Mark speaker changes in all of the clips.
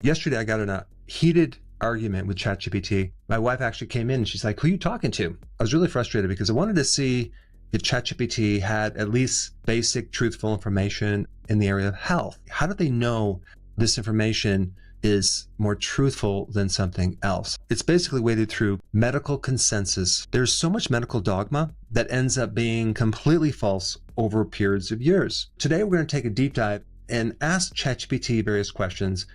Speaker 1: Yesterday, I got in a heated argument with ChatGPT. My wife actually came in and she's like, who are you talking to? I was really frustrated because I wanted to see if ChatGPT had at least basic truthful information in the area of health. How do they know this information is more truthful than something else? It's basically weighted through medical consensus. There's so much medical dogma that ends up being completely false over periods of years. Today, we're going to take a deep dive and ask ChatGPT various questions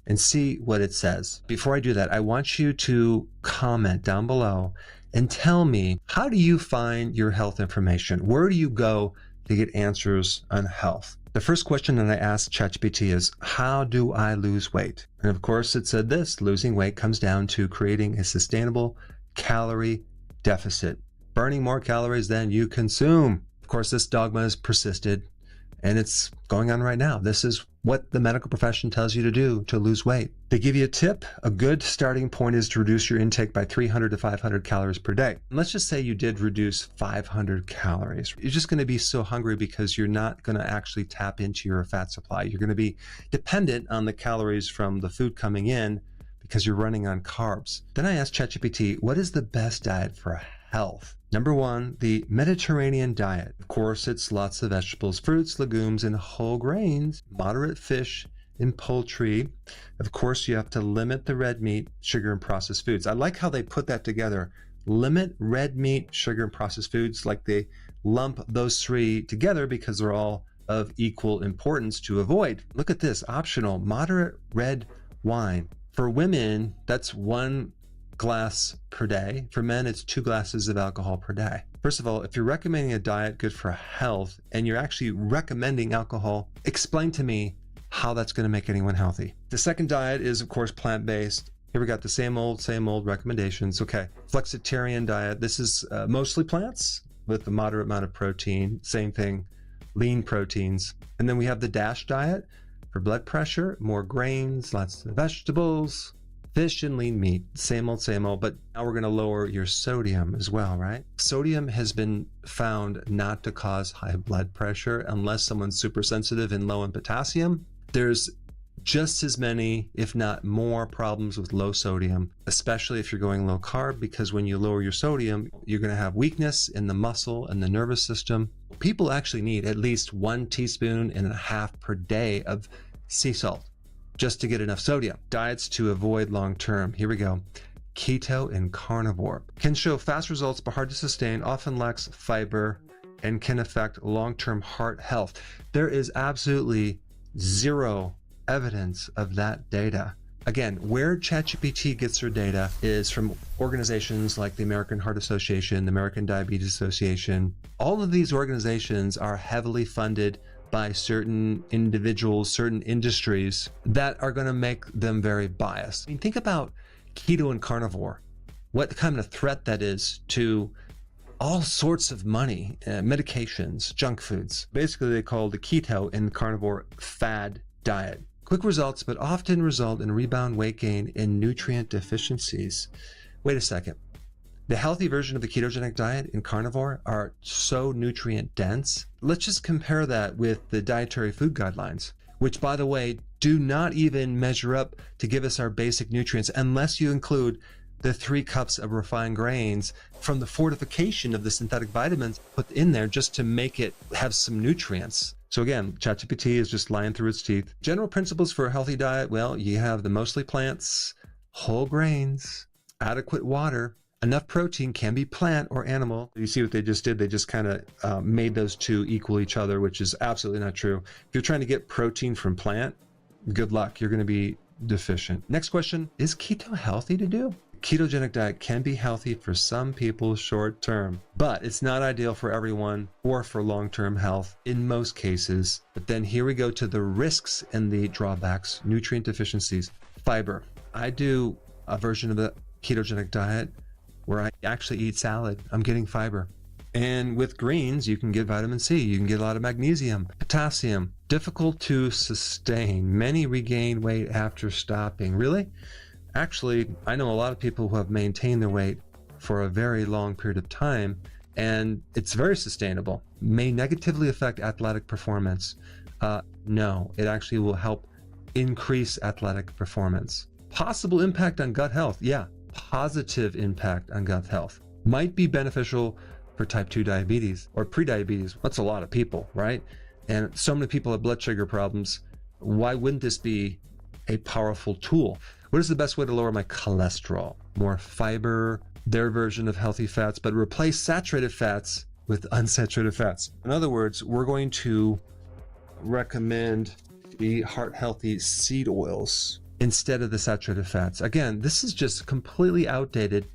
Speaker 1: and see what it says. Before I do that, I want you to comment down below and tell me, how do you find your health information? Where do you go to get answers on health? The first question that I asked ChatGPT is, how do I lose weight? And of course, it said this: losing weight comes down to creating a sustainable calorie deficit, burning more calories than you consume. Of course, this dogma has persisted, and it's going on right now. This is what the medical profession tells you to do to lose weight. They give you a tip. A good starting point is to reduce your intake by 300 to 500 calories per day. And let's just say you did reduce 500 calories. You're just going to be so hungry because you're not going to actually tap into your fat supply. You're going to be dependent on the calories from the food coming in because you're running on carbs. Then I asked ChatGPT, what is the best diet for health? Number one, the Mediterranean diet. Of course, it's lots of vegetables, fruits, legumes, and whole grains, moderate fish and poultry. Of course, you have to limit the red meat, sugar, and processed foods. I like how they put that together. Limit red meat, sugar, and processed foods, like they lump those three together because they're all of equal importance to avoid. Look at this, optional, moderate red wine. For women, that's 1 glass per day. For men, it's 2 glasses of alcohol per day. First of all, if you're recommending a diet good for health and you're actually recommending alcohol, explain to me how that's going to make anyone healthy. The second diet is, of course, plant-based. Here we got the same old recommendations. Okay, flexitarian diet. This is mostly plants with a moderate amount of protein. Same thing, lean proteins. And then we have the DASH diet for blood pressure, more grains, lots of vegetables, fish and lean meat, same old, but now we're going to lower your sodium as well, right? Sodium has been found not to cause high blood pressure unless someone's super sensitive and low in potassium. There's just as many, if not more, problems with low sodium, especially if you're going low carb, because when you lower your sodium, you're going to have weakness in the muscle and the nervous system. People actually need at least 1.5 teaspoons per day of sea salt just to get enough sodium. Diets to avoid long-term. Here we go. Keto and carnivore can show fast results but hard to sustain, often lacks fiber, and can affect long-term heart health. There is absolutely zero evidence of that data. Again, where ChatGPT gets their data is from organizations like the American Heart Association, the American Diabetes Association. All of these organizations are heavily funded by certain individuals, certain industries that are going to make them very biased. I mean, think about keto and carnivore, what kind of threat that is to all sorts of money, medications, junk foods. Basically, they call the keto and carnivore fad diet. Quick results, but often result in rebound weight gain and nutrient deficiencies. Wait a second. The healthy version of the ketogenic diet and carnivore are so nutrient dense. Let's just compare that with the dietary food guidelines, which, by the way, do not even measure up to give us our basic nutrients unless you include the 3 cups of refined grains from the fortification of the synthetic vitamins put in there just to make it have some nutrients. So again, ChatGPT is just lying through its teeth. General principles for a healthy diet, well, you have the mostly plants, whole grains, adequate water. Enough protein can be plant or animal. You see what they just did? They just kind of made those two equal each other, which is absolutely not true. If you're trying to get protein from plant, good luck. You're going to be deficient. Next question, is keto healthy to do? Ketogenic diet can be healthy for some people short term, but it's not ideal for everyone or for long-term health in most cases. But then here we go to the risks and the drawbacks. Nutrient deficiencies. Fiber. I do a version of the ketogenic diet where I actually eat salad. I'm getting fiber. And with greens, you can get vitamin C. You can get a lot of magnesium, potassium. Difficult to sustain. Many regain weight after stopping. Really? Actually, I know a lot of people who have maintained their weight for a very long period of time, and it's very sustainable. May negatively affect athletic performance. No, it actually will help increase athletic performance. Possible impact on gut health. Yeah, positive impact on gut health. Might be beneficial for type 2 diabetes or prediabetes. That's a lot of people, right? And so many people have blood sugar problems. Why wouldn't this be a powerful tool? What is the best way to lower my cholesterol? More fiber, their version of healthy fats, but replace saturated fats with unsaturated fats. In other words, we're going to recommend the heart-healthy seed oils instead of the saturated fats. Again, this is just completely outdated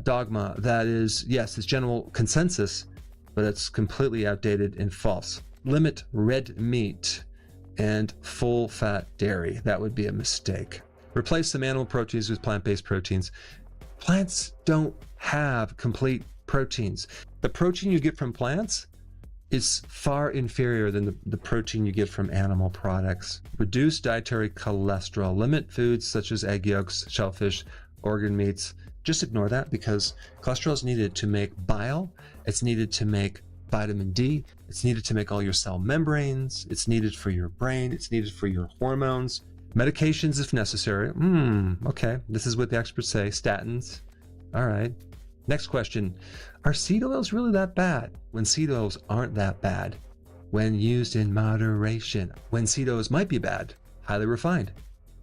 Speaker 1: dogma that is, yes, it's general consensus, but it's completely outdated and false. Limit red meat and full-fat dairy. That would be a mistake. Replace some animal proteins with plant-based proteins. Plants don't have complete proteins. The protein you get from plants is far inferior than the protein you get from animal products. Reduce dietary cholesterol. Limit foods such as egg yolks, shellfish, organ meats. Just ignore that because cholesterol is needed to make bile. It's needed to make vitamin D. It's needed to make all your cell membranes. It's needed for your brain. It's needed for your hormones. Medications if necessary. Okay, this is what the experts say. Statins. All right. Next question. Are seed oils really that bad? When seed oils aren't that bad, when used in moderation. When seed oils might be bad, highly refined.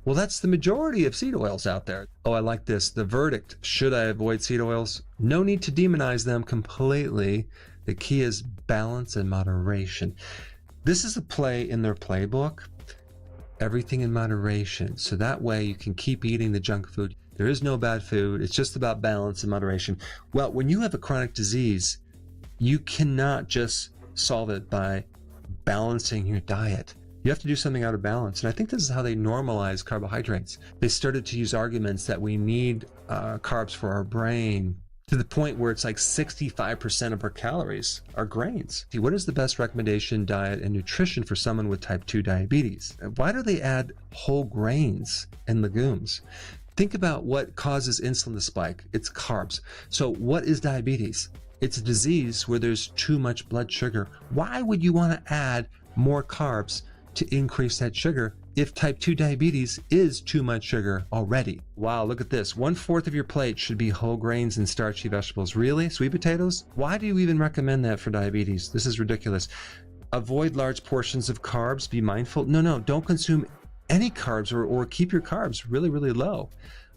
Speaker 1: Well, that's the majority of seed oils out there. Oh, I like this. The verdict. Should I avoid seed oils? No need to demonize them completely. The key is balance and moderation. This is a play in their playbook. Everything in moderation. So that way you can keep eating the junk food. There is no bad food. It's just about balance and moderation. Well, when you have a chronic disease, you cannot just solve it by balancing your diet. You have to do something out of balance. And I think this is how they normalize carbohydrates. They started to use arguments that we need carbs for our brain to the point where it's like 65% of our calories are grains. What is the best recommendation, diet, and nutrition for someone with type 2 diabetes? Why do they add whole grains and legumes? Think about what causes insulin to spike. It's carbs. So what is diabetes? It's a disease where there's too much blood sugar. Why would you want to add more carbs to increase that sugar if type 2 diabetes is too much sugar already? Wow, look at this. 1/4 of your plate should be whole grains and starchy vegetables. Really? Sweet potatoes? Why do you even recommend that for diabetes? This is ridiculous. Avoid large portions of carbs. Be mindful. No, don't consume any carbs or keep your carbs really, really low.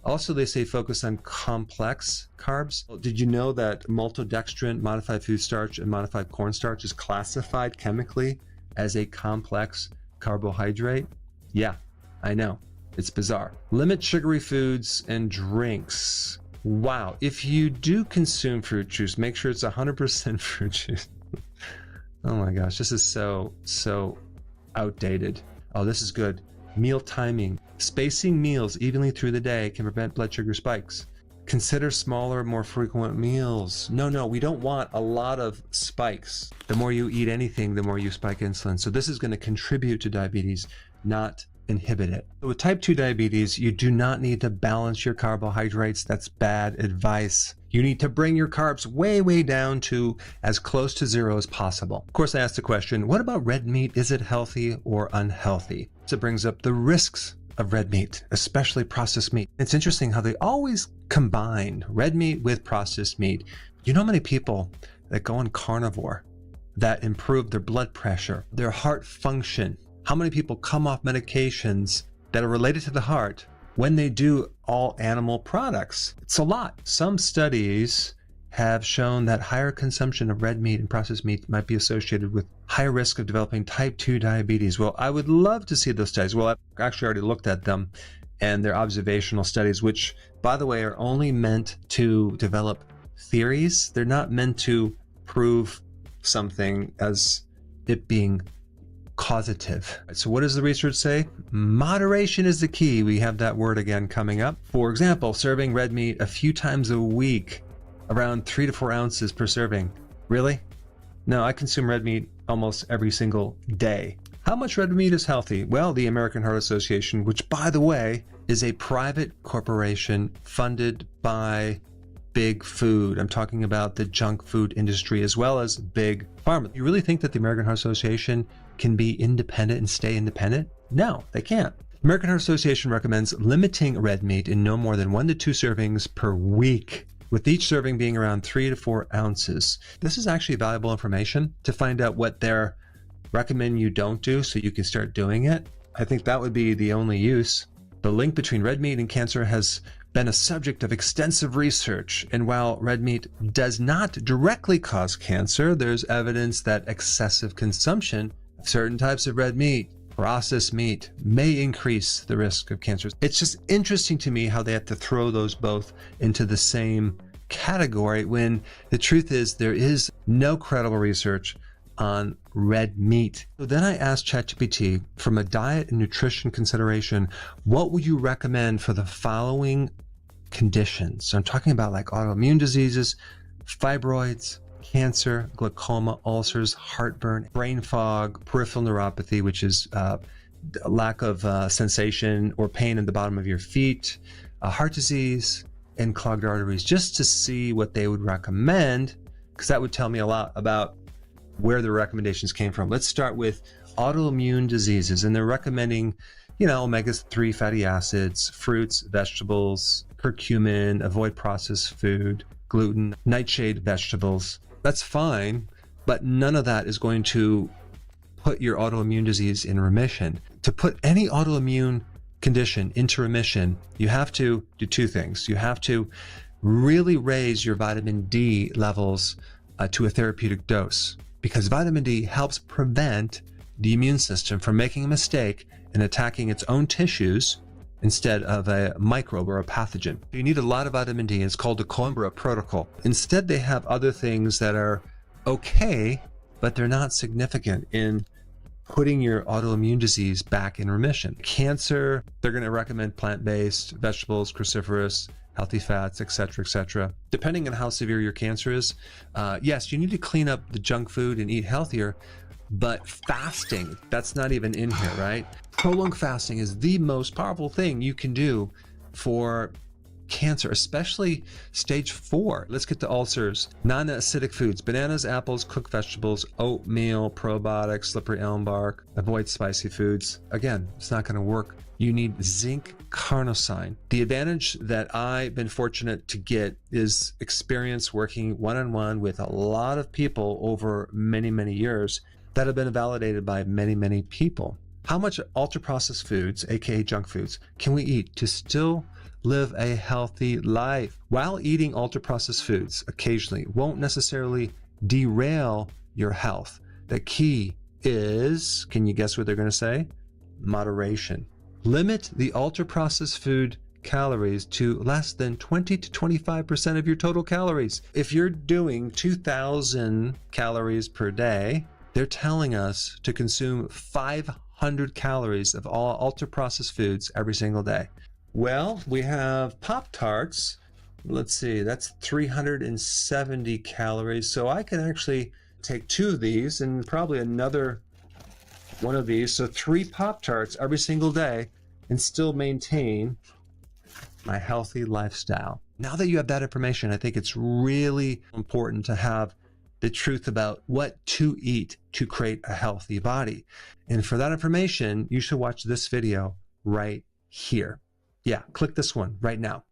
Speaker 1: Also, they say focus on complex carbs. Did you know that maltodextrin, modified food starch, and modified cornstarch is classified chemically as a complex carbohydrate? Yeah, I know. It's bizarre. Limit sugary foods and drinks. Wow. If you do consume fruit juice, make sure it's 100% fruit juice. Oh my gosh, this is so outdated. Oh, this is good. Meal timing. Spacing meals evenly through the day can prevent blood sugar spikes. Consider smaller, more frequent meals. No, we don't want a lot of spikes. The more you eat anything, the more you spike insulin. So this is going to contribute to diabetes, not inhibit it. With type 2 diabetes, you do not need to balance your carbohydrates. That's bad advice. You need to bring your carbs way down to as close to zero as possible. Of course, I asked the question, what about red meat? Is it healthy or unhealthy? So it brings up the risks of red meat, especially processed meat. It's interesting how they always combine red meat with processed meat. You know how many people that go on carnivore that improve their blood pressure, their heart function? How many people come off medications that are related to the heart when they do all animal products? It's a lot. Some studies have shown that higher consumption of red meat and processed meat might be associated with higher risk of developing type 2 diabetes. Well, I would love to see those studies. Well, I've actually already looked at them, and they're observational studies, which, by the way, are only meant to develop theories. They're not meant to prove something as it being causative. So what does the research say? Moderation is the key. We have that word again coming up. For example, serving red meat a few times a week, around 3 to 4 ounces per serving. Really? No, I consume red meat almost every single day. How much red meat is healthy? Well, the American Heart Association, which by the way, is a private corporation funded by big food. I'm talking about the junk food industry as well as big pharma. You really think that the American Heart Association can be independent and stay independent? No, they can't. American Heart Association recommends limiting red meat in no more than 1 to 2 servings per week, with each serving being around 3 to 4 ounces. This is actually valuable information to find out what they're recommend you don't do so you can start doing it. I think that would be the only use. The link between red meat and cancer has been a subject of extensive research, and while red meat does not directly cause cancer, there's evidence that excessive consumption of certain types of red meat, processed meat, may increase the risk of cancer. It's just interesting to me how they have to throw those both into the same category when the truth is there is no credible research on red meat. So then I asked ChatGPT, from a diet and nutrition consideration, what would you recommend for the following conditions? So I'm talking about like autoimmune diseases, fibroids, cancer, glaucoma, ulcers, heartburn, brain fog, peripheral neuropathy, which is lack of sensation or pain in the bottom of your feet, heart disease, and clogged arteries, just to see what they would recommend, because that would tell me a lot about where the recommendations came from. Let's start with autoimmune diseases, and they're recommending, omega-3 fatty acids, fruits, vegetables, curcumin, avoid processed food, gluten, nightshade vegetables. That's fine, but none of that is going to put your autoimmune disease in remission. To put any autoimmune condition into remission, you have to do two things. You have to really raise your vitamin D levels to a therapeutic dose, because vitamin D helps prevent the immune system from making a mistake and attacking its own tissues instead of a microbe or a pathogen. You need a lot of vitamin D. It's called the Coimbra protocol. Instead, they have other things that are okay, but they're not significant in putting your autoimmune disease back in remission. Cancer, they're going to recommend plant-based, vegetables, cruciferous, healthy fats, etc., depending on how severe your cancer is. Yes, you need to clean up the junk food and eat healthier, but fasting, that's not even in here, right? Prolonged fasting is the most powerful thing you can do for cancer, especially stage 4. Let's get to ulcers. Non-acidic foods: bananas, apples, cooked vegetables, oatmeal, probiotics, slippery elm bark. Avoid spicy foods. Again, it's not going to work. You need zinc carnosine. The advantage that I've been fortunate to get is experience working one-on-one with a lot of people over many, many years that have been validated by many, many people. How much ultra-processed foods, aka junk foods, can we eat to still live a healthy life? While eating ultra-processed foods occasionally won't necessarily derail your health, the key is, can you guess what they're going to say? Moderation. Limit the ultra-processed food calories to less than 20 to 25% of your total calories. If you're doing 2,000 calories per day, they're telling us to consume 500 calories of all ultra-processed foods every single day. Well, we have Pop-Tarts. Let's see, that's 370 calories. So I can actually take 2 of these and probably another one of these. So 3 Pop-Tarts every single day and still maintain my healthy lifestyle. Now that you have that information, I think it's really important to have the truth about what to eat to create a healthy body. And for that information, you should watch this video right here. Yeah, click this one right now.